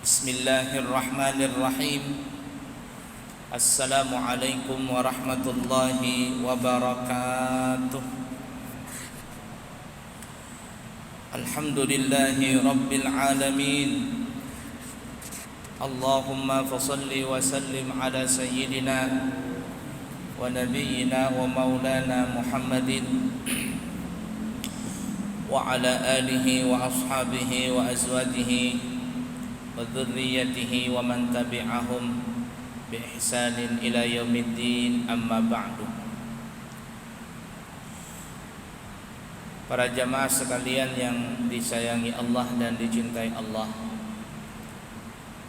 Bismillahirrahmanirrahim. Assalamualaikum warahmatullahi wabarakatuh. Alhamdulillahi rabbil alamin. Allahumma fasalli wa sallim ala sayyidina wa nabiyyina wa maulana Muhammadin wa ala alihi wa ashabihi wa azwajihi wa dzurriyyatihi wa man tabi'ahum bi ihsanin ila yaumiddin, amma ba'du. Para jamaah sekalian yang disayangi Allah dan dicintai Allah,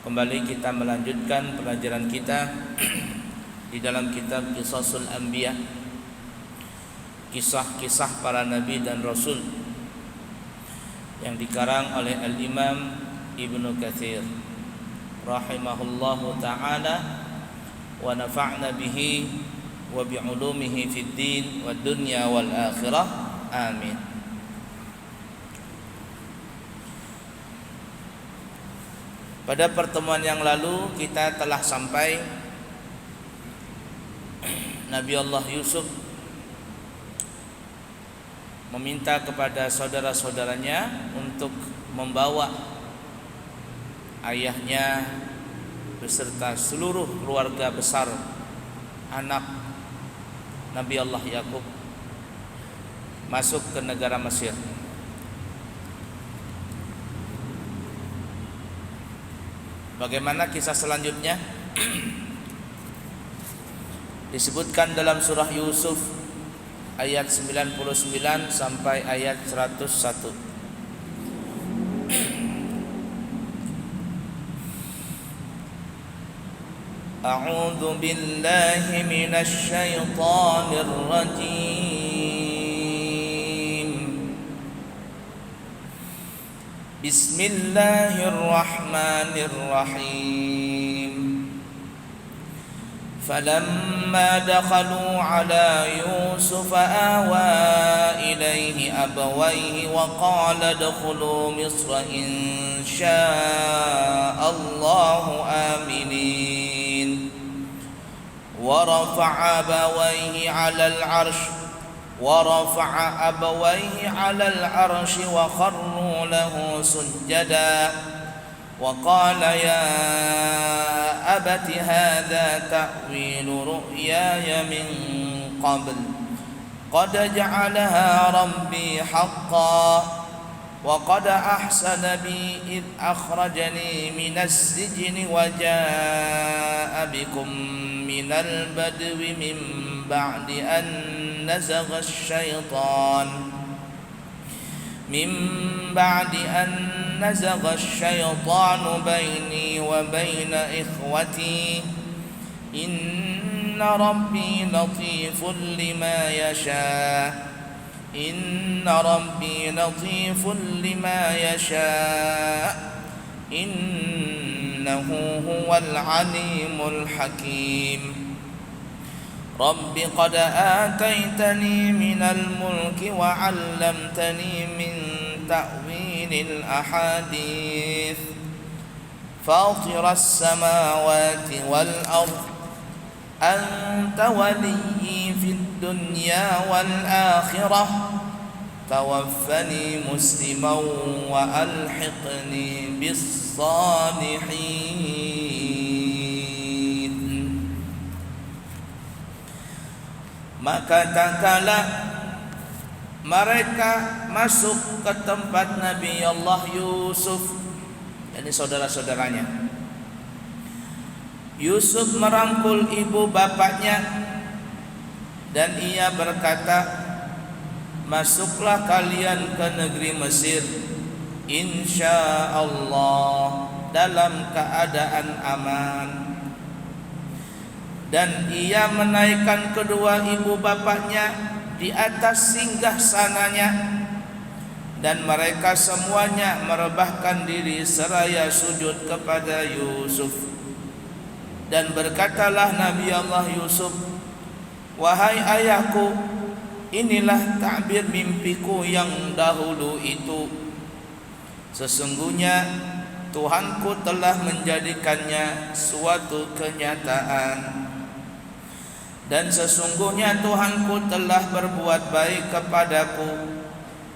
kembali kita melanjutkan pelajaran kita di dalam kitab Qisasul Anbiya, kisah-kisah para nabi dan rasul yang dikarang oleh Al-Imam Ibnu Katsir rahimahullahu ta'ala wa nafa'na bihi wa bi'ulumihi fid din wad dunya wal akhirah, amin. Pada pertemuan yang lalu kita telah sampai Nabi Allah Yusuf meminta kepada saudara-saudaranya untuk membawa ayahnya beserta seluruh keluarga besar anak Nabi Allah Yakub masuk ke negara Mesir. Bagaimana kisah selanjutnya? Disebutkan dalam surah Yusuf ayat 99 sampai ayat 101. A'udzu billahi minasy syaithanir rajim. Bismillahirrahmanirrahim. Falamma dakhalu ala Yusuf awa ilayhi abawayhi wa qala adkhulu Misra insya'allahu aminin. ورفع أبويه على العرش وخروا له سجدا وقال يا أبت هذا تأويل رؤياي من قبل قد جعلها ربي حقا وقد أحسن بي إذ أخرجني من السجن وجاء بكم من البدو من بعد أن نزغ الشيطان بيني وبين إخوتي إن ربي لطيف لما يشاء إنه هو العليم الحكيم رب قد آتيتني من الملك وعلمتني من تأويل الأحاديث فاطر السماوات والأرض أنت وليي في الدنيا والآخرة توفني مسلما وألحقني بالصالحين. Maka tatkala mereka masuk ke tempat Nabi Allah Yusuf, ini saudara-saudaranya, Yusuf merangkul ibu bapaknya dan ia berkata, masuklah kalian ke negeri Mesir insyaallah dalam keadaan aman. Dan ia menaikkan kedua ibu bapaknya di atas singgahsananya, dan mereka semuanya merebahkan diri seraya sujud kepada Yusuf. Dan berkatalah Nabi Allah Yusuf, wahai ayahku, inilah takbir mimpiku yang dahulu itu. Sesungguhnya Tuhanku telah menjadikannya suatu kenyataan. Dan sesungguhnya Tuhanku telah berbuat baik kepadaku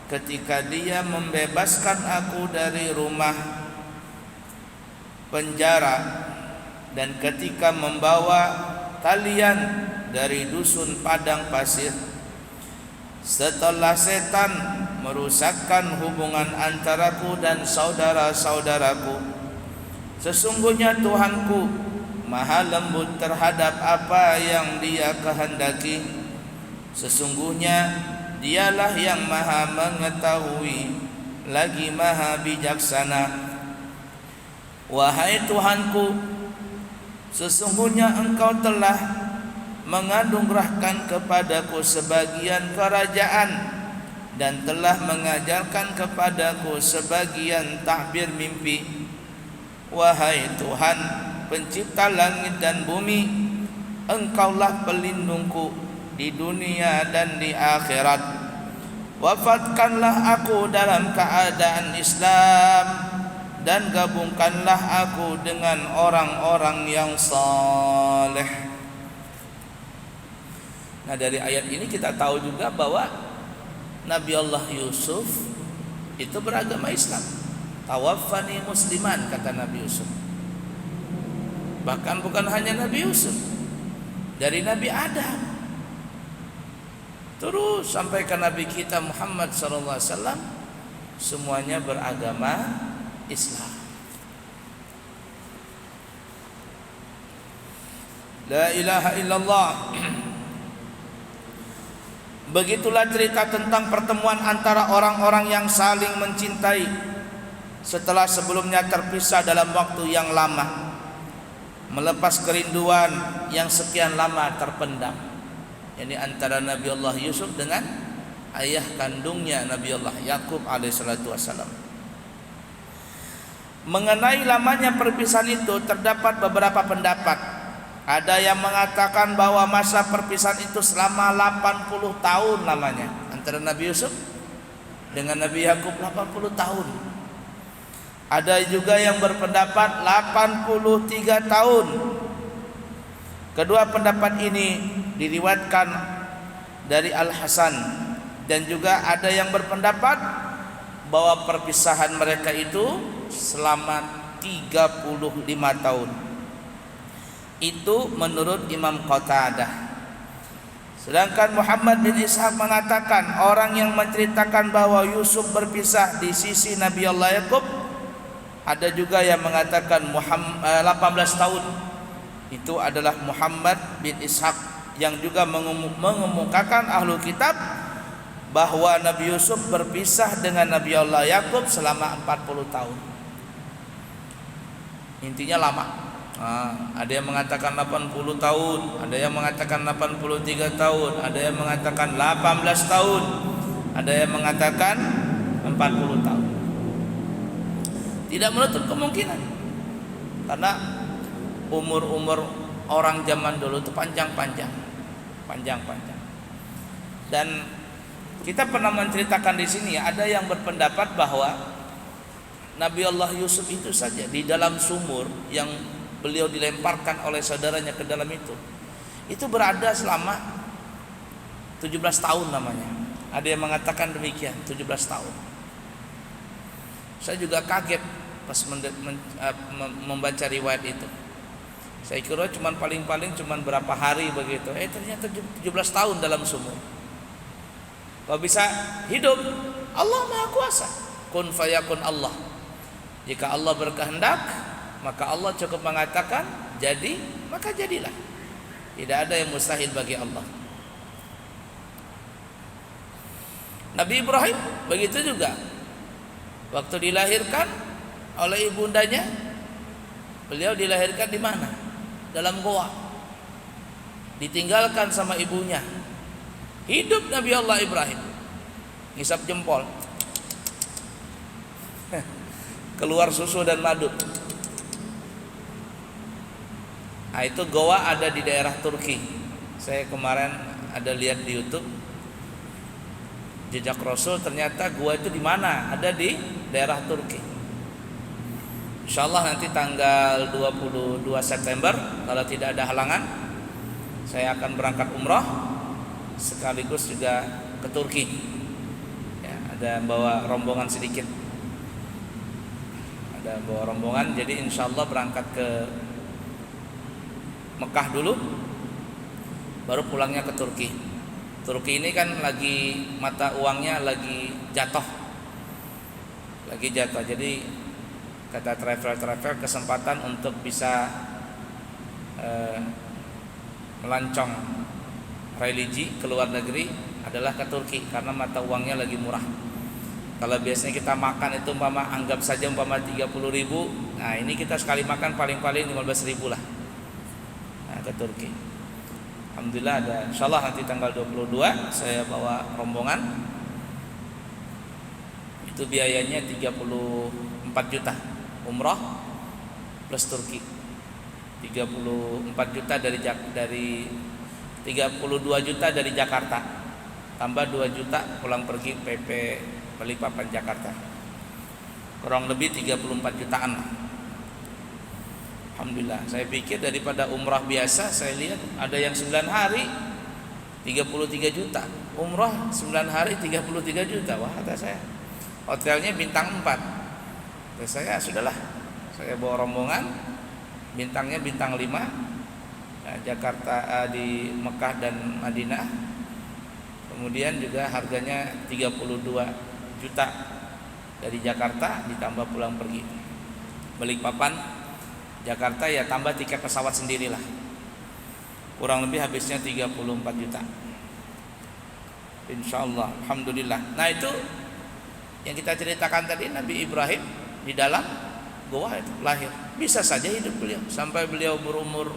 ketika Dia membebaskan aku dari rumah penjara dan ketika membawa kalian dari dusun padang pasir. Setelah setan merusakkan hubungan antaraku dan saudara-saudaraku, sesungguhnya Tuhanku Maha lembut terhadap apa yang Dia kehendaki. Sesungguhnya Dialah yang Maha mengetahui lagi Maha bijaksana. Wahai Tuhanku, sesungguhnya Engkau telah menganugerahkan kepadaku sebagian kerajaan dan telah mengajarkan kepadaku sebagian takbir mimpi. Wahai Tuhan, Pencipta langit dan bumi, Engkaulah pelindungku di dunia dan di akhirat. Wafatkanlah aku dalam keadaan Islam dan gabungkanlah aku dengan orang-orang yang saleh. Nah, dari ayat ini kita tahu juga bahwa Nabi Allah Yusuf itu beragama Islam. Tawaffani musliman, kata Nabi Yusuf. Bahkan bukan hanya Nabi Yusuf, dari Nabi Adam terus sampai ke Nabi kita Muhammad SAW, semuanya beragama Islam. La ilaha illallah. Begitulah cerita tentang pertemuan antara orang-orang yang saling mencintai setelah sebelumnya terpisah dalam waktu yang lama, melepas kerinduan yang sekian lama terpendam. Ini antara Nabi Allah Yusuf dengan ayah kandungnya Nabi Allah Yakub alaihissalatu wassalam. Mengenai lamanya perpisahan itu terdapat beberapa pendapat. Ada yang mengatakan bahwa masa perpisahan itu selama 80 tahun lamanya, antara Nabi Yusuf dengan Nabi Yakub 80 tahun. Ada juga yang berpendapat 83 tahun. Kedua pendapat ini diriwayatkan dari Al-Hasan, dan juga ada yang berpendapat bahwa perpisahan mereka itu selama 35 tahun. Itu menurut Imam Qatadah. Sedangkan Muhammad bin Ishaq mengatakan orang yang menceritakan bahwa Yusuf berpisah di sisi Nabi Allah Yakub. Ada juga yang mengatakan 18 tahun. Itu adalah Muhammad bin Ishaq, yang juga mengemukakan ahlu kitab bahwa Nabi Yusuf berpisah dengan Nabi Allah Yakub selama 40 tahun. Intinya lama. Ada yang mengatakan 80 tahun, ada yang mengatakan 83 tahun, ada yang mengatakan 18 tahun, ada yang mengatakan 40 tahun. Tidak menutup kemungkinan, karena umur-umur orang zaman dulu itu panjang-panjang. Dan kita pernah menceritakan di sini, ada yang berpendapat bahwa Nabi Allah Yusuf itu saja di dalam sumur yang beliau dilemparkan oleh saudaranya ke dalam itu berada selama 17 tahun namanya. Ada yang mengatakan demikian, 17 tahun. Saya juga kaget pas membaca riwayat itu. Saya kira paling-paling berapa hari begitu. Ternyata 17 tahun dalam sumur. Kau bisa hidup? Allah Maha Kuasa. Kun fayakun Allah. Jika Allah berkehendak, maka Allah cukup mengatakan jadi, maka jadilah. Tidak ada yang mustahil bagi Allah. Nabi Ibrahim begitu juga. Waktu dilahirkan oleh ibundanya, beliau dilahirkan di mana? Dalam goa. Ditinggalkan sama ibunya. Hidup Nabi Allah Ibrahim. Ngisap jempol. Keluar susu dan madu. Nah, itu goa ada di daerah Turki. Saya kemarin ada lihat di YouTube jejak Rasul, ternyata gua itu di mana? Ada di daerah Turki. Insyaallah nanti tanggal 22 September kalau tidak ada halangan saya akan berangkat umrah sekaligus juga ke Turki. Ya, ada bawa rombongan sedikit. Ada bawa rombongan, jadi insyaallah berangkat ke Mekah dulu, baru pulangnya ke Turki. Turki ini kan lagi mata uangnya lagi jatuh, jadi kata travel kesempatan untuk bisa melancong religi ke luar negeri adalah ke Turki karena mata uangnya lagi murah. Kalau biasanya kita makan itu anggap saja 30.000, nah ini kita sekali makan paling-paling 15.000 lah. Nah, ke Turki. Alhamdulillah ada, insyaallah nanti tanggal 22 saya bawa rombongan. Itu biayanya 34 juta umrah plus Turki. 34 juta dari 32 juta dari Jakarta, tambah 2 juta pulang pergi PP Balikpapan Jakarta, kurang lebih 34 jutaan lah. Alhamdulillah, saya pikir daripada umrah biasa, saya lihat ada yang 9 hari 33 juta, umrah 9 hari 33 juta. Wah, kata saya, hotelnya bintang 4. Kata saya, sudahlah, saya bawa rombongan, bintangnya bintang 5, Jakarta, di Mekah dan Madinah. Kemudian juga harganya 32 juta dari Jakarta ditambah pulang pergi. Balikpapan Jakarta ya tambah tiket pesawat sendirilah. Kurang lebih habisnya 34 juta. Insyaallah, alhamdulillah. Nah, itu yang kita ceritakan tadi, Nabi Ibrahim di dalam goa itu lahir. Bisa saja hidup beliau sampai beliau berumur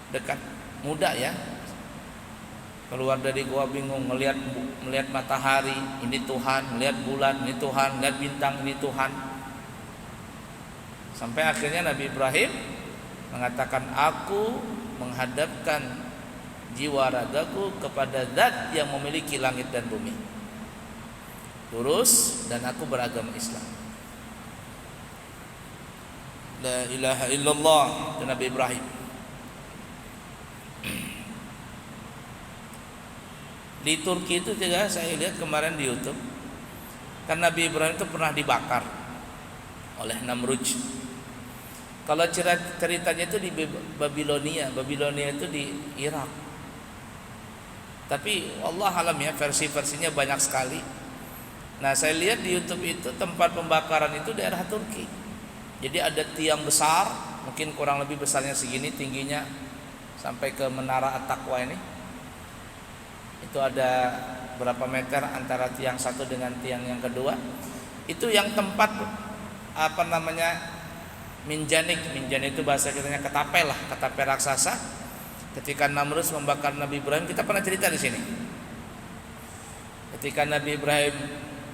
dekat muda ya. Keluar dari gua bingung, melihat matahari, ini Tuhan, melihat bulan, ini Tuhan, melihat bintang, ini Tuhan. Sampai akhirnya Nabi Ibrahim mengatakan, aku menghadapkan jiwa ragaku kepada Zat yang memiliki langit dan bumi, lurus, dan aku beragama Islam. La ilaha illallah, itu Nabi Ibrahim. Di Turki itu juga saya lihat kemarin di YouTube, kan Nabi Ibrahim itu pernah dibakar oleh Namrud. Kalau ceritanya itu di Babilonia itu di Irak. Tapi Allah alam ya, versi-versinya banyak sekali. Nah, saya lihat di YouTube itu tempat pembakaran itu daerah Turki. Jadi ada tiang besar, mungkin kurang lebih besarnya segini, tingginya sampai ke Menara At-Taqwa ini. Itu ada berapa meter antara tiang satu dengan tiang yang kedua. Itu yang tempat minjanik itu bahasa kitanya ketapel lah, ketapel raksasa. Ketika Namrud membakar Nabi Ibrahim, kita pernah cerita di sini. Ketika Nabi Ibrahim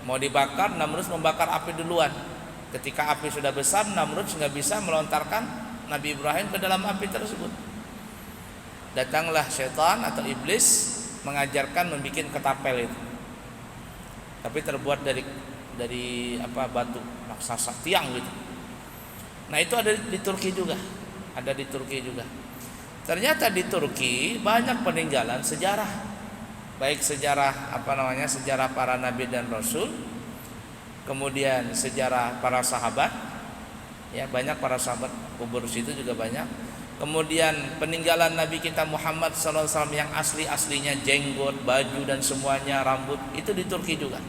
mau dibakar, Namrud membakar api duluan. Ketika api sudah besar, Namrud nggak bisa melontarkan Nabi Ibrahim ke dalam api tersebut. Datanglah syaitan atau iblis mengajarkan membuat ketapel itu, tapi terbuat dari batu raksasa, tiang gitu. Nah, itu ada di Turki juga, Ternyata di Turki banyak peninggalan sejarah, baik sejarah sejarah para nabi dan rasul, kemudian sejarah para sahabat, ya banyak para sahabat kubur situ juga banyak. Kemudian peninggalan Nabi kita Muhammad SAW yang aslinya jenggot, baju dan semuanya, rambut, itu di Turki juga.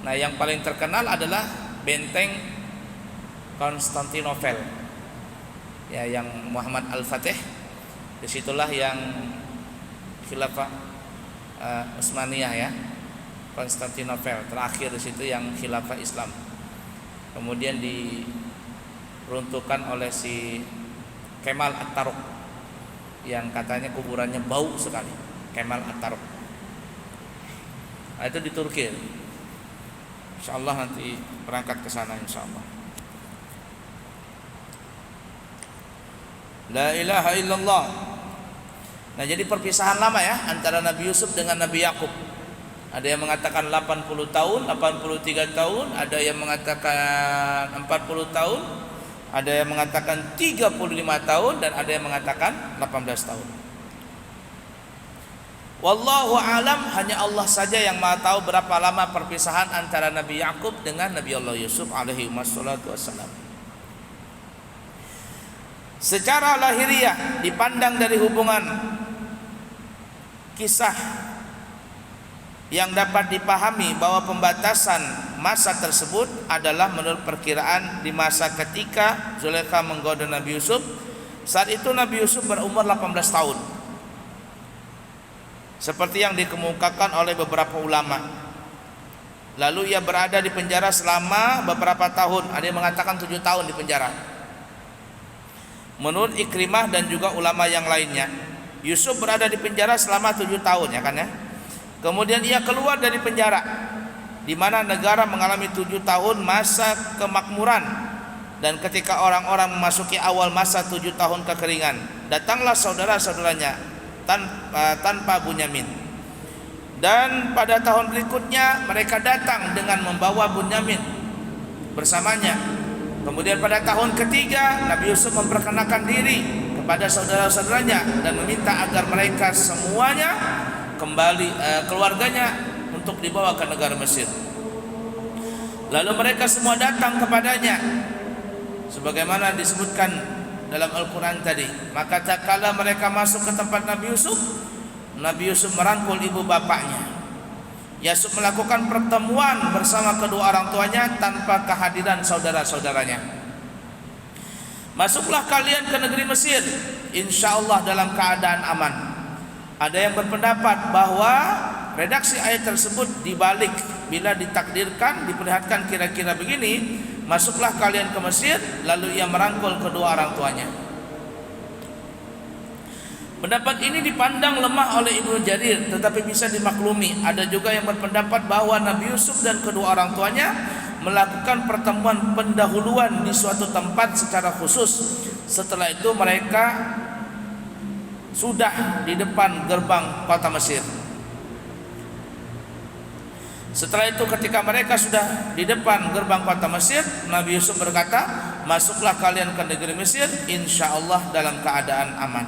Nah, yang paling terkenal adalah benteng Konstantinopel, ya, yang Muhammad Al-Fatih. Disitulah yang khilafah Utsmaniyah ya, Konstantinopel terakhir, di situ yang khilafah Islam. Kemudian diruntuhkan oleh si Kemal Atatürk yang katanya kuburannya bau sekali, Kemal Atatürk. Nah, itu di Turki. Insyaallah nanti berangkat ke sana insyaallah. La ilaha illallah. Nah, jadi perpisahan lama ya antara Nabi Yusuf dengan Nabi Yakub. Ada yang mengatakan 80 tahun, 83 tahun, ada yang mengatakan 40 tahun, ada yang mengatakan 35 tahun, dan ada yang mengatakan 18 tahun. Wallahu alam, hanya Allah saja yang Maha tahu berapa lama perpisahan antara Nabi Yakub dengan Nabi Allah Yusuf alaihi wassalam. Secara lahiriah dipandang dari hubungan kisah yang dapat dipahami bahwa pembatasan masa tersebut adalah menurut perkiraan di masa ketika Zulaikha menggoda Nabi Yusuf. Saat itu Nabi Yusuf berumur 18 tahun, seperti yang dikemukakan oleh beberapa ulama. Lalu ia berada di penjara selama beberapa tahun. Ada yang mengatakan 7 tahun di penjara. Menurut Ikrimah dan juga ulama yang lainnya, Yusuf berada di penjara selama 7 tahun, ya kan ya. Kemudian ia keluar dari penjara, di mana negara mengalami 7 tahun masa kemakmuran. Dan ketika orang-orang memasuki awal masa 7 tahun kekeringan, datanglah saudara-saudaranya tanpa Bunyamin. Dan pada tahun berikutnya mereka datang dengan membawa Bunyamin bersamanya. Kemudian pada tahun ketiga Nabi Yusuf memperkenalkan diri kepada saudara-saudaranya dan meminta agar mereka semuanya kembali keluarganya untuk dibawa ke negara Mesir. Lalu mereka semua datang kepadanya sebagaimana disebutkan dalam Al-Quran tadi. Maka tak kala mereka masuk ke tempat Nabi Yusuf merangkul ibu bapaknya. Yusuf melakukan pertemuan bersama kedua orang tuanya tanpa kehadiran saudara-saudaranya. Masuklah kalian ke negeri Mesir, insyaallah dalam keadaan aman. Ada yang berpendapat bahwa redaksi ayat tersebut dibalik bila ditakdirkan, diperlihatkan kira-kira begini: masuklah kalian ke Mesir, lalu ia merangkul kedua orang tuanya. Pendapat ini dipandang lemah oleh Ibnu Jarir, tetapi bisa dimaklumi. Ada juga yang berpendapat bahwa Nabi Yusuf dan kedua orang tuanya melakukan pertemuan pendahuluan di suatu tempat secara khusus. Setelah itu mereka sudah di depan gerbang kota Mesir. Setelah itu ketika mereka sudah di depan gerbang kota Mesir, Nabi Yusuf berkata, masuklah kalian ke negeri Mesir, insyaallah dalam keadaan aman.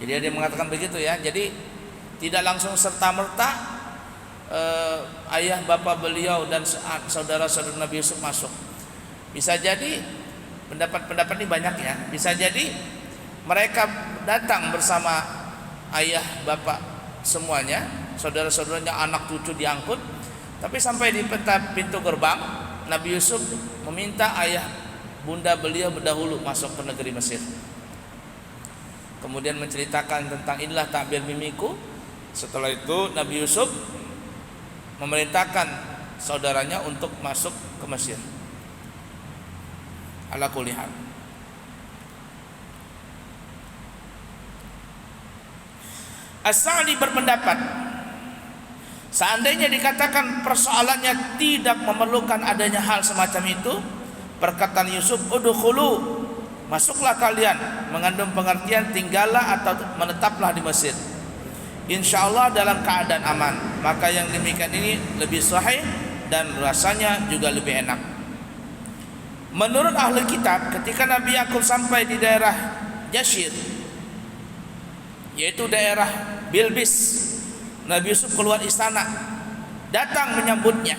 Jadi ada yang mengatakan begitu ya. Jadi tidak langsung serta-merta ayah bapak beliau dan saudara-saudara Nabi Yusuf masuk. Bisa jadi pendapat-pendapat ini banyak ya. Bisa jadi mereka datang bersama ayah bapak semuanya, saudara-saudaranya, anak cucu diangkut. Tapi sampai di pintu gerbang, Nabi Yusuf meminta ayah bunda beliau berdahulu masuk ke negeri Mesir. Kemudian menceritakan tentang inilah takbir mimiku. Setelah itu Nabi Yusuf memerintahkan saudaranya untuk masuk ke Mesir. Ala kulli hal. As-Sa'di berpendapat, seandainya dikatakan persoalannya tidak memerlukan adanya hal semacam itu, perkataan Yusuf udkhulu, masuklah kalian, mengandung pengertian tinggallah atau menetaplah di Mesir, insyaallah dalam keadaan aman. Maka yang demikian ini lebih sahih dan rasanya juga lebih enak. Menurut ahli kitab, ketika Nabi Yakub sampai di daerah Jashir, yaitu daerah Bilbis, Nabi Yusuf keluar istana, datang menyambutnya,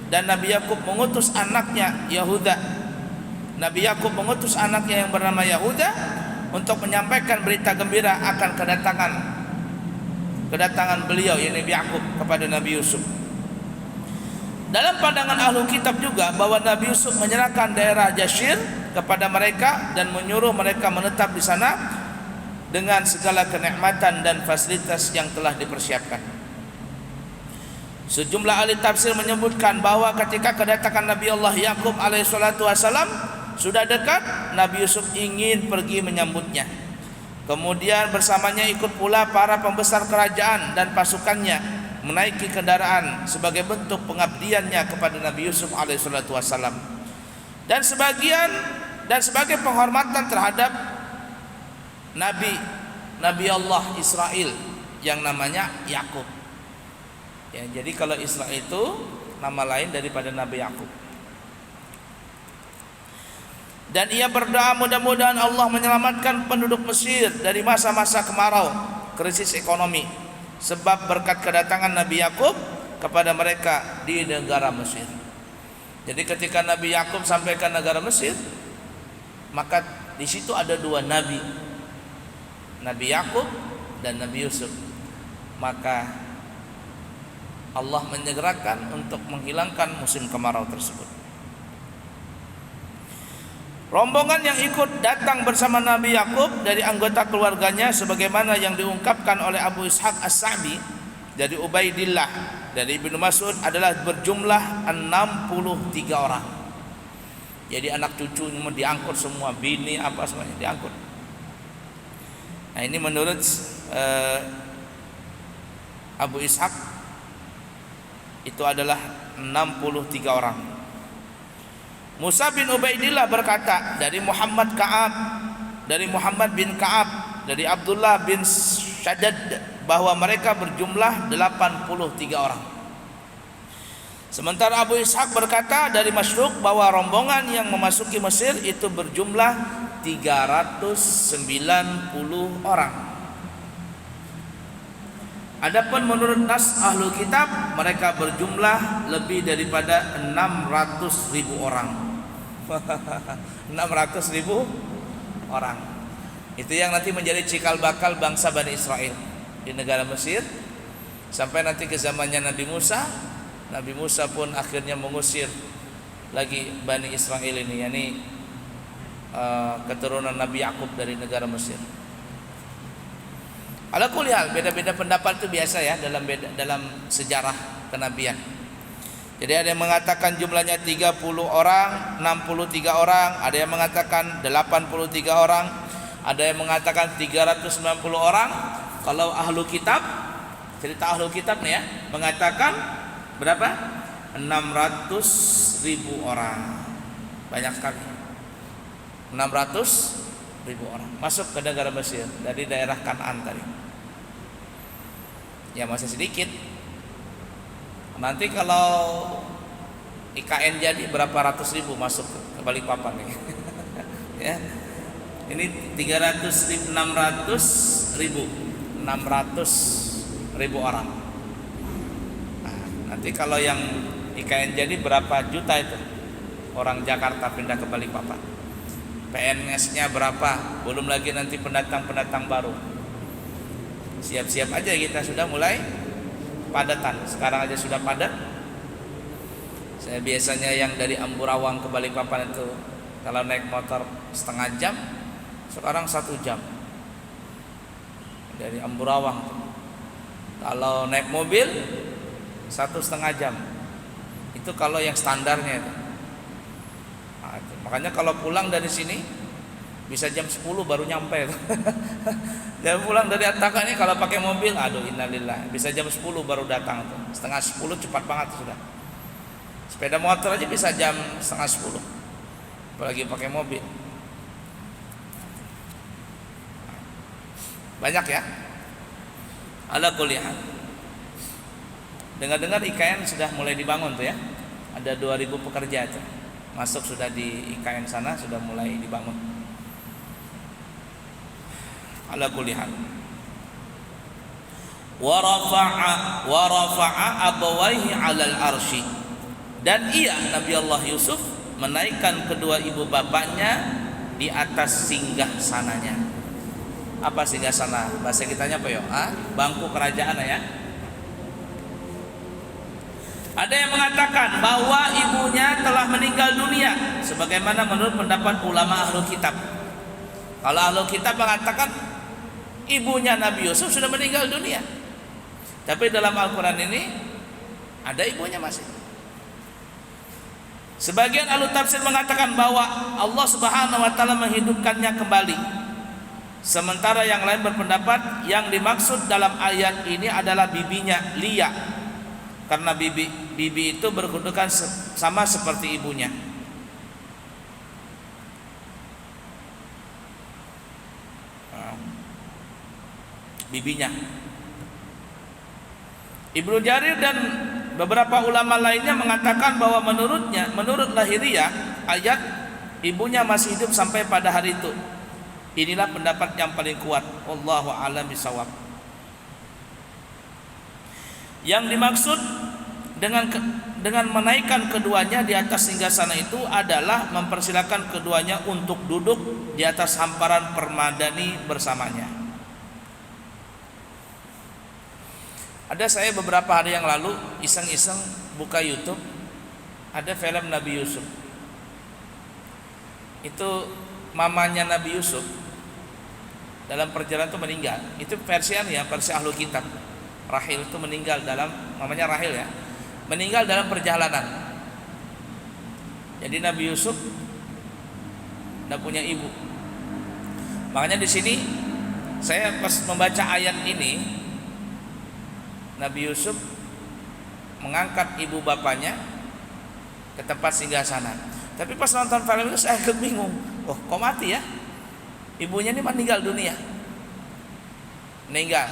dan Nabi Yakub mengutus anaknya Yahuda. Nabi Yakub mengutus anaknya yang bernama Yahuda untuk menyampaikan berita gembira akan kedatangan beliau, yaitu Nabi Yakub, kepada Nabi Yusuf. Dalam pandangan ahlu kitab juga bahwa Nabi Yusuf menyerahkan daerah Jashir kepada mereka dan menyuruh mereka menetap di sana dengan segala kenikmatan dan fasilitas yang telah dipersiapkan. Sejumlah ahli tafsir menyebutkan bahwa ketika kedatangan Nabi Allah Yakub alaihissalatu wassalam sudah dekat, Nabi Yusuf ingin pergi menyambutnya. Kemudian bersamanya ikut pula para pembesar kerajaan dan pasukannya menaiki kendaraan sebagai bentuk pengabdiannya kepada Nabi Yusuf alaihissalatu wassalam. Dan sebagai penghormatan terhadap Nabi Allah Israel yang namanya Yakub. Ya, jadi kalau Ishaq itu nama lain daripada Nabi Yakub. Dan ia berdoa mudah-mudahan Allah menyelamatkan penduduk Mesir dari masa-masa kemarau, krisis ekonomi, sebab berkat kedatangan Nabi Yakub kepada mereka di negara Mesir. Jadi ketika Nabi Yakub sampai ke negara Mesir, maka di situ ada dua nabi, Nabi Yakub dan Nabi Yusuf. Maka Allah menyegerakan untuk menghilangkan musim kemarau tersebut. Rombongan yang ikut datang bersama Nabi Yakub dari anggota keluarganya sebagaimana yang diungkapkan oleh Abu Ishaq As-Sa'bi dari Ubaidillah dari Ibnu Mas'ud adalah berjumlah 63 orang. Jadi anak cucunya diangkut semua, bini apa semuanya diangkut. Nah, ini menurut Abu Ishaq itu adalah 63 orang. Musa bin Ubaidillah berkata dari Muhammad bin Ka'ab dari Abdullah bin Shaddad bahwa mereka berjumlah 83 orang. Sementara Abu Ishaq berkata dari Masruq bahwa rombongan yang memasuki Mesir itu berjumlah 390 orang. Adapun menurut nas Ahlul Kitab mereka berjumlah lebih daripada 600.000 orang. 600.000 orang. Itu yang nanti menjadi cikal bakal bangsa Bani Israel di negara Mesir sampai nanti ke zamannya Nabi Musa. Nabi Musa pun akhirnya mengusir lagi Bani Israel ini, yakni keturunan Nabi Yakub dari negara Mesir. Ala kulli hal, beda-beda pendapat itu biasa ya dalam sejarah kenabian. Jadi ada yang mengatakan jumlahnya 30 orang, 63 orang, ada yang mengatakan 83 orang, ada yang mengatakan 390 orang. Kalau ahlu kitab, cerita ahlu kitab nih ya, mengatakan berapa? 600.000 orang. Banyak sekali. 600.000 orang masuk ke negara Mesir dari daerah Kanaan tadi. Ya masih sedikit. Nanti kalau IKN jadi berapa ratus ribu masuk ke Balikpapan nih. Ya. Ini 600.000 orang. Nah, nanti kalau yang IKN jadi berapa juta itu orang Jakarta pindah ke Balikpapan. PNS-nya berapa? Belum lagi nanti pendatang-pendatang baru. Siap-siap aja kita sudah mulai padatan. Sekarang aja sudah padat. Saya biasanya yang dari Amburawang ke Balikpapan itu kalau naik motor setengah jam, sekarang 1 jam dari Amburawang. Kalau naik mobil 1,5 jam. Itu kalau yang standarnya itu. Nah, itu. Makanya kalau pulang dari sini bisa jam 10 baru nyampe. Dan pulang dari Antaka ini kalau pakai mobil, aduh innalillah, bisa jam 10 baru datang tuh. 9:30 cepat banget sudah. Sepeda motor aja bisa jam 9:30. Apalagi pakai mobil. Banyak ya. Ala kulli hal. Dengar-dengar IKN sudah mulai dibangun tuh ya. Ada 2.000 pekerja tuh. Masuk sudah di IKN sana sudah mulai dibangun. Ala kulli hal. Wa rafa'a abawaihi 'alal arsy. Dan ia Nabi Allah Yusuf menaikkan kedua ibu bapaknya di atas singgah sananya. Apa singgah sana? Bahasa kitanya apa ya? Bangku kerajaan ya. Ada yang mengatakan bahwa ibunya telah meninggal dunia sebagaimana menurut pendapat ulama Ahlul Kitab. Kalau Ahlul Kitab mengatakan ibunya Nabi Yusuf sudah meninggal dunia. Tapi dalam Al-Quran ini ada ibunya masih. Sebagian ahli tafsir mengatakan bahwa Allah Subhanahu wa taala menghidupkannya kembali. Sementara yang lain berpendapat yang dimaksud dalam ayat ini adalah bibinya Lia. Karena bibi itu berkedudukan sama seperti ibunya. Bibinya. Ibnu Jarir dan beberapa ulama lainnya mengatakan bahwa menurut lahiriah ayat ibunya masih hidup sampai pada hari itu. Inilah pendapat yang paling kuat. Wallahu a'lam bishawab. Yang dimaksud dengan menaikkan keduanya di atas singgasana itu adalah mempersilakan keduanya untuk duduk di atas hamparan permadani bersamanya. Ada saya beberapa hari yang lalu iseng-iseng buka YouTube, ada film Nabi Yusuf. Itu mamanya Nabi Yusuf dalam perjalanan itu meninggal. Itu versi Ahlul Kitab. Rahil itu meninggal mamanya Rahil ya, meninggal dalam perjalanan. Jadi Nabi Yusuf tidak punya ibu. Makanya di sini saya pas membaca ayat ini, Nabi Yusuf mengangkat ibu bapaknya ke tempat singgasana. Tapi pas nonton film itu saya agak bingung. Oh, kok mati ya? Ibunya ini meninggal dunia. Meninggal.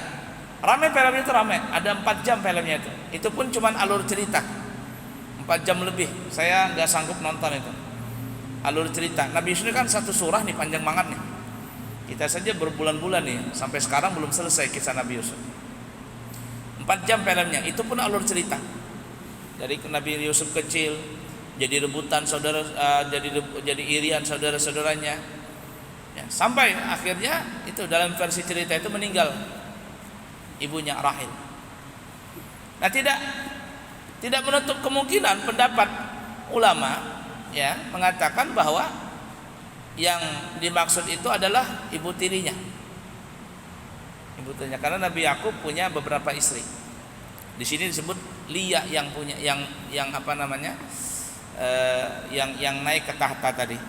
Ramai film itu, ramai. Ada 4 jam filmnya itu. Itu pun cuma alur cerita. 4 jam lebih. Saya nggak sanggup nonton itu. Alur cerita. Nabi Yusuf kan satu surah nih, panjang banget nih. Kita saja berbulan-bulan nih, sampai sekarang belum selesai kisah Nabi Yusuf. 4 jam filmnya. Itu pun alur cerita. Dari Nabi Yusuf kecil, jadi rebutan saudara, jadi irian saudara-saudaranya. Ya, sampai akhirnya itu dalam versi cerita itu meninggal ibunya Rahil. Nah, tidak menutup kemungkinan pendapat ulama ya mengatakan bahwa yang dimaksud itu adalah ibu tirinya. Ibu tirinya karena Nabi Yakub punya beberapa istri. Di sini disebut Lia yang punya yang apa namanya? Yang naik ke tahta tadi.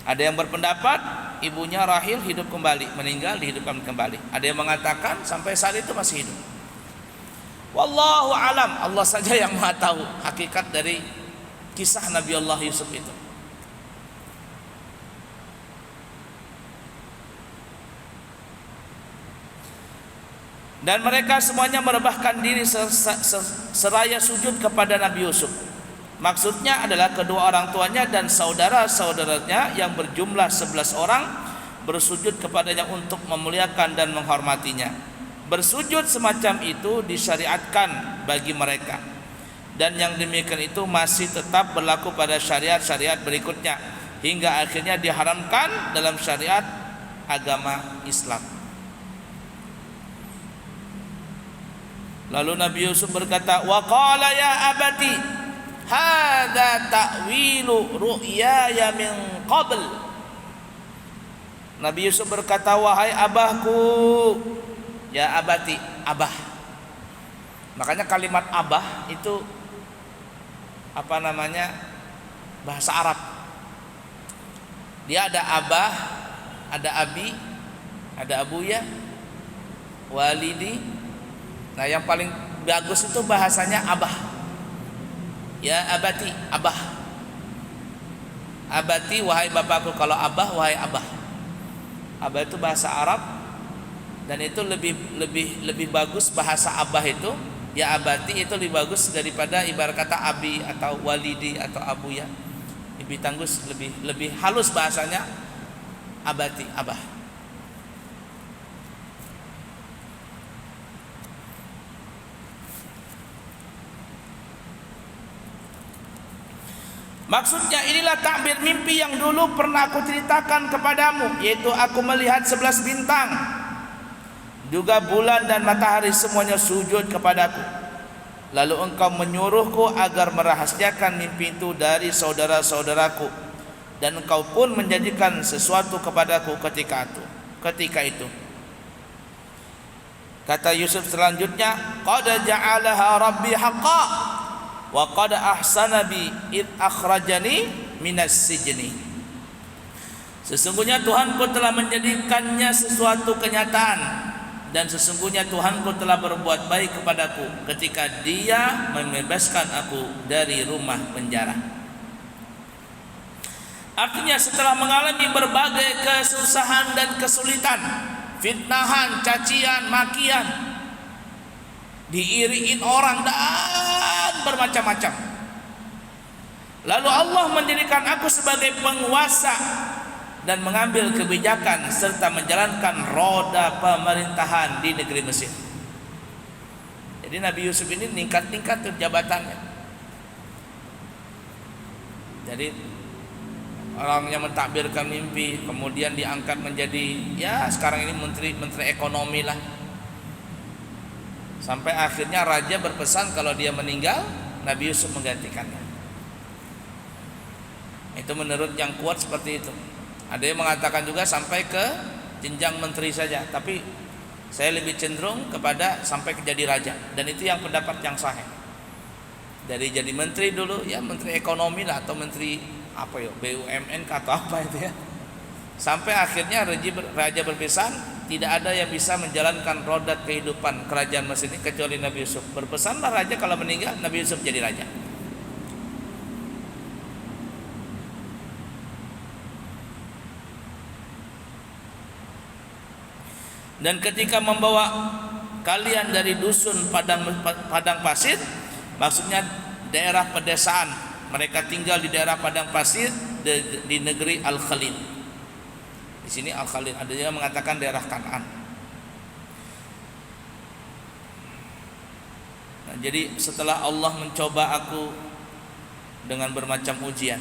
Ada yang berpendapat ibunya Rahil hidup kembali, meninggal dihidupkan kembali. Ada yang mengatakan sampai saat itu masih hidup. Wallahu alam, Allah saja yang Maha tahu hakikat dari kisah Nabi Allah Yusuf itu. Dan mereka semuanya merebahkan diri seraya sujud kepada Nabi Yusuf. Maksudnya adalah kedua orang tuanya dan saudara-saudaranya yang berjumlah 11 orang bersujud kepadanya untuk memuliakan dan menghormatinya. Bersujud semacam itu disyariatkan bagi mereka. Dan yang demikian itu masih tetap berlaku pada syariat-syariat berikutnya hingga akhirnya diharamkan dalam syariat agama Islam. Lalu Nabi Yusuf berkata, "Wa qala ya abati hadza ta'wilu ru'yaya min qabl." Nabi Yusuf berkata, "Wahai abahku." Ya abati, abah. Makanya kalimat abah itu apa namanya? Bahasa Arab. Dia ada abah, ada abi, ada abuya, walidi. Nah, yang paling bagus itu bahasanya abah. Ya abati, abah. Abati, wahai bapakku. Kalau abah, wahai abah. Abah itu bahasa Arab dan itu lebih bagus bahasa abah itu. Ya abati itu lebih bagus daripada ibarat kata abi atau walidi atau abuya. Lebih tanggus, lebih halus bahasanya abati, abah. Maksudnya inilah takbir mimpi yang dulu pernah aku ceritakan kepadamu, yaitu aku melihat 11 bintang, juga bulan dan matahari semuanya sujud kepadaku. Lalu engkau menyuruhku agar merahasiakan mimpi itu dari saudara-saudaraku, dan engkau pun menjanjikan sesuatu kepadaku ketika itu. Kata Yusuf selanjutnya, qad ja'alaha rabbi haqqan wa qad ahsana bi id akhrajani minas sijni. Sesungguhnya Tuhanku telah menjadikannya sesuatu kenyataan, dan sesungguhnya Tuhanku telah berbuat baik kepadaku ketika Dia membebaskan aku dari rumah penjara. Artinya setelah mengalami berbagai kesusahan dan kesulitan, fitnahan, cacian, makian, diiriin orang dan bermacam-macam. Lalu Allah menjadikan aku sebagai penguasa dan mengambil kebijakan serta menjalankan roda pemerintahan di negeri Mesir. Jadi Nabi Yusuf ini tingkat-tingkat jabatannya. Jadi orang yang mentakbirkan mimpi, kemudian diangkat menjadi, ya sekarang ini menteri ekonomi lah. Sampai akhirnya raja berpesan kalau dia meninggal, Nabi Yusuf menggantikannya. Itu menurut yang kuat seperti itu. Ada yang mengatakan juga sampai ke jenjang menteri saja, tapi saya lebih cenderung kepada sampai jadi raja, dan itu yang pendapat yang sahih. Dari jadi menteri dulu, ya menteri ekonomi lah, atau menteri apa ya, BUMN atau apa itu ya. Sampai akhirnya raja berpesan, tidak ada yang bisa menjalankan roda kehidupan kerajaan Mesir ini kecuali Nabi Yusuf. Berpesanlah raja kalau meninggal, Nabi Yusuf jadi raja. Dan ketika membawa kalian dari dusun padang pasir, maksudnya daerah pedesaan, mereka tinggal di daerah padang pasir di negeri Al-Khalil. Di sini Al-Khalil, ada yang mengatakan daerah Kanaan. Nah, jadi setelah Allah mencoba aku dengan bermacam ujian,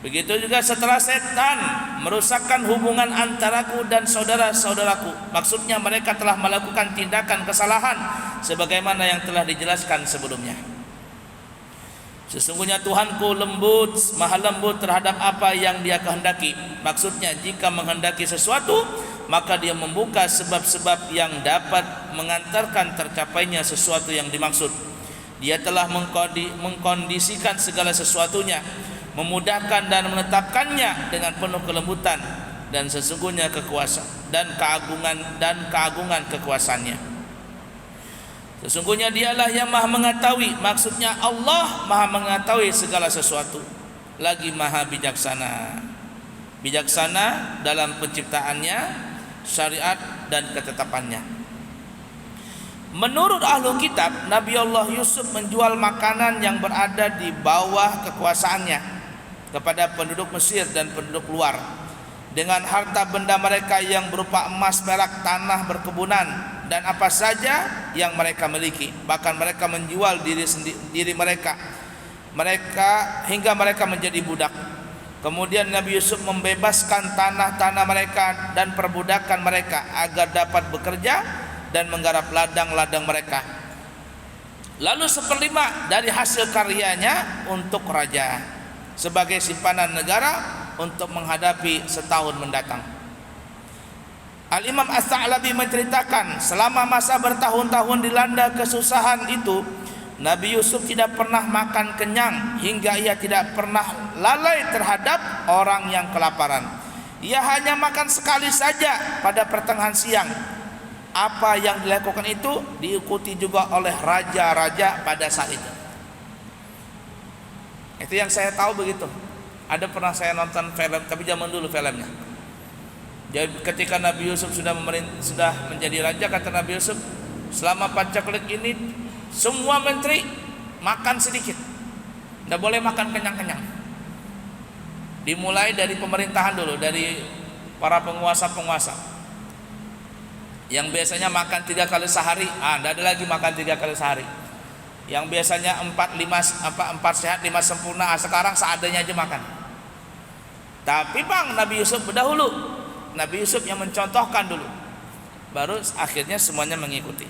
begitu juga setelah setan merusakkan hubungan antaraku dan saudara-saudaraku, maksudnya mereka telah melakukan tindakan kesalahan sebagaimana yang telah dijelaskan sebelumnya. Sesungguhnya Tuhanku maha lembut terhadap apa yang Dia kehendaki. Maksudnya jika menghendaki sesuatu, maka Dia membuka sebab-sebab yang dapat mengantarkan tercapainya sesuatu yang dimaksud. Dia telah mengkondisikan segala sesuatunya, memudahkan dan menetapkannya dengan penuh kelembutan, dan sesungguhnya kekuasaan dan keagungan kekuasaannya. Sesungguhnya Dialah yang maha mengetahui, maksudnya Allah maha mengetahui segala sesuatu, lagi maha bijaksana. Bijaksana dalam penciptaannya, syariat dan ketetapannya. Menurut ahlu kitab, Nabi Allah Yusuf menjual makanan yang berada di bawah kekuasaannya kepada penduduk Mesir dan penduduk luar dengan harta benda mereka yang berupa emas, perak, tanah, berkebunan, dan apa saja yang mereka miliki. Bahkan mereka menjual diri mereka hingga mereka menjadi budak. Kemudian Nabi Yusuf membebaskan tanah-tanah mereka dan perbudakan mereka agar dapat bekerja dan menggarap ladang-ladang mereka. Lalu 1/5 dari hasil karyanya untuk raja sebagai simpanan negara untuk menghadapi setahun mendatang. Al-Imam As-Sa'labi menceritakan, selama masa bertahun-tahun dilanda kesusahan itu, Nabi Yusuf tidak pernah makan kenyang hingga ia tidak pernah lalai terhadap orang yang kelaparan. Ia hanya makan sekali saja pada pertengahan siang. Apa yang dilakukan itu diikuti juga oleh raja-raja pada saat itu. Itu yang saya tahu begitu. Ada pernah saya nonton film, tapi zaman dulu filmnya. Jadi ketika Nabi Yusuf sudah menjadi raja, kata Nabi Yusuf, selama pacaklik ini semua menteri makan sedikit, tidak boleh makan kenyang-kenyang. Dimulai dari pemerintahan dulu, dari para penguasa-penguasa yang biasanya makan 3 kali sehari, tidak ada lagi makan 3 kali sehari. Yang biasanya 4 sehat 5 sempurna, sekarang seadanya aja makan. Tapi Nabi Yusuf berdahulu, Nabi Yusuf yang mencontohkan dulu, baru akhirnya semuanya mengikuti.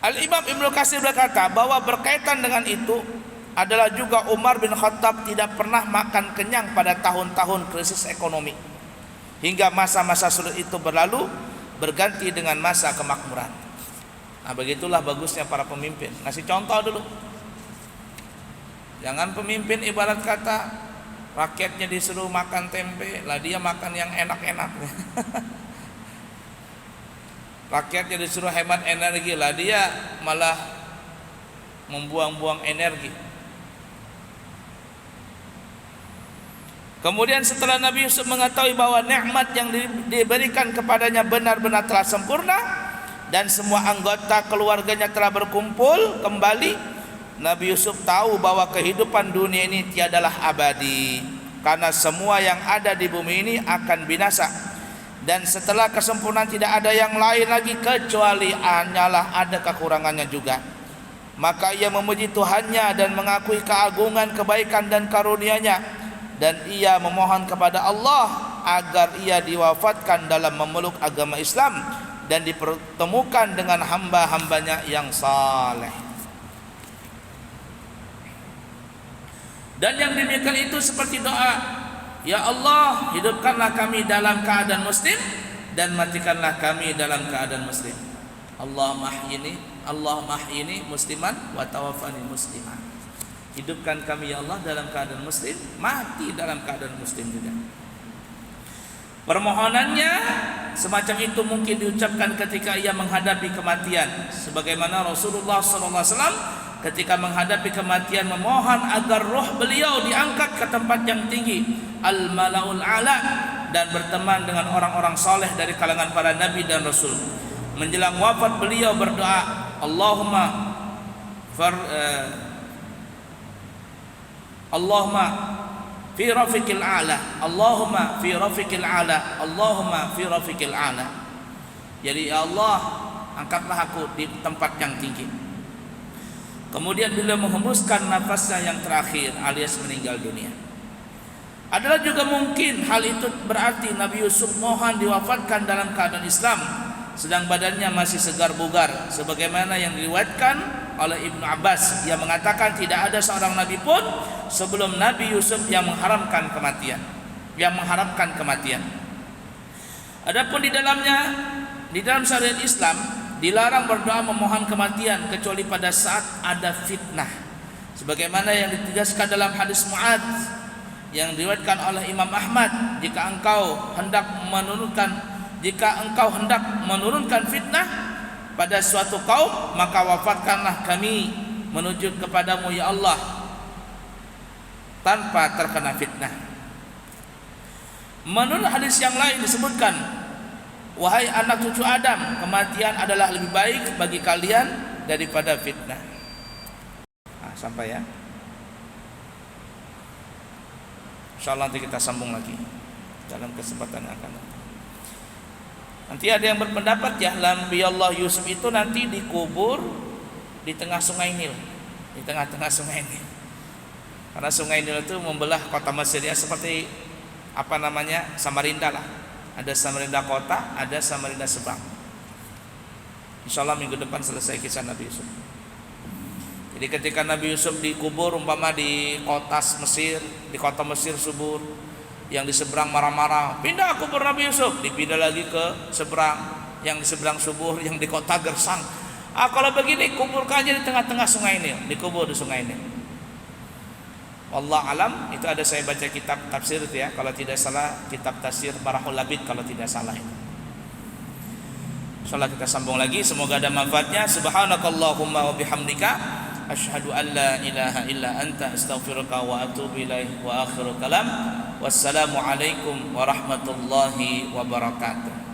Al-Imam Ibnu Katsir berkata bahwa berkaitan dengan itu adalah juga Umar bin Khattab tidak pernah makan kenyang pada tahun-tahun krisis ekonomi, hingga masa-masa sulit itu berlalu berganti dengan masa kemakmuran. Nah, begitulah bagusnya para pemimpin, ngasih contoh dulu. Jangan pemimpin ibarat kata rakyatnya disuruh makan tempe, lah dia makan yang enak-enak. Rakyatnya disuruh hemat energi, lah dia malah membuang-buang energi. Kemudian setelah Nabi Yusuf mengetahui bahwa nikmat yang diberikan kepadanya benar-benar telah sempurna, dan semua anggota keluarganya telah berkumpul kembali, Nabi Yusuf tahu bahwa kehidupan dunia ini tiadalah abadi, karena semua yang ada di bumi ini akan binasa, dan setelah kesempurnaan tidak ada yang lain lagi kecuali hanyalah ada kekurangannya juga. Maka ia memuji Tuhannya dan mengakui keagungan, kebaikan dan karunia-Nya, dan ia memohon kepada Allah agar ia diwafatkan dalam memeluk agama Islam dan dipertemukan dengan hamba-hambanya yang saleh. Dan yang demikian itu seperti doa, ya Allah, hidupkanlah kami dalam keadaan muslim dan matikanlah kami dalam keadaan muslim. Allahumma ahyini musliman wa tawaffani musliman. Hidupkan kami ya Allah dalam keadaan muslim, mati dalam keadaan muslim juga. Permohonannya semacam itu mungkin diucapkan ketika ia menghadapi kematian, sebagaimana Rasulullah SAW ketika menghadapi kematian memohon agar roh beliau diangkat ke tempat yang tinggi, al-malaul a'la, dan berteman dengan orang-orang saleh dari kalangan para nabi dan rasul. Menjelang wafat beliau berdoa, Allahumma fi rafiqil a'la, Allahumma fi rafiqil a'la, Allahumma fi rafiqil a'la. Jadi ya Allah, angkatlah aku di tempat yang tinggi. Kemudian beliau menghembuskan nafasnya yang terakhir alias meninggal dunia. Adalah juga mungkin hal itu berarti Nabi Yusuf mohon diwafatkan dalam keadaan Islam sedang badannya masih segar bugar, sebagaimana yang diriwayatkan oleh Ibnu Abbas yang mengatakan tidak ada seorang nabi pun sebelum Nabi Yusuf yang mengharapkan kematian. Adapun di dalam syariat Islam dilarang berdoa memohon kematian kecuali pada saat ada fitnah, sebagaimana yang ditegaskan dalam hadis Muadz yang diriwayatkan oleh Imam Ahmad, jika engkau hendak menurunkan fitnah pada suatu kaum, maka wafatkanlah kami menuju kepadamu ya Allah tanpa terkena fitnah. Menurut hadis yang lain disebutkan, wahai anak cucu Adam, kematian adalah lebih baik bagi kalian daripada fitnah. Sampai ya. Insyaallah nanti kita sambung lagi dalam kesempatan yang akan datang. Nanti ada yang berpendapat ya, Nabi Allah Yusuf itu nanti dikubur di tengah sungai Nil, di tengah-tengah sungai Nil. Karena sungai Nil itu membelah kota Mesir ya, seperti Samarinda lah. Ada Samarinda kota, ada Samarinda Subang. Insyaallah minggu depan selesai kisah Nabi Yusuf. Jadi ketika Nabi Yusuf dikubur umpama di kota Mesir subur, yang di seberang marah-marah, pindah kubur Nabi Yusuf, dipindah lagi ke seberang, yang di seberang subur, yang di kota gersang. Kalau begini kuburkan aja di tengah-tengah sungai Nil, dikubur di sungai Nil. Wallah alam, itu ada saya baca kitab tafsir itu ya, kalau tidak salah kitab tafsir Barahul Labid kalau tidak salah itu. Insyaallah kita sambung lagi, semoga ada manfaatnya. Subhanakallahumma wa bihamdika asyhadu an la ilaha illa anta astaghfiruka wa atubu ilaih wa akhiru kalam. Wassalamu alaikum warahmatullahi wabarakatuh.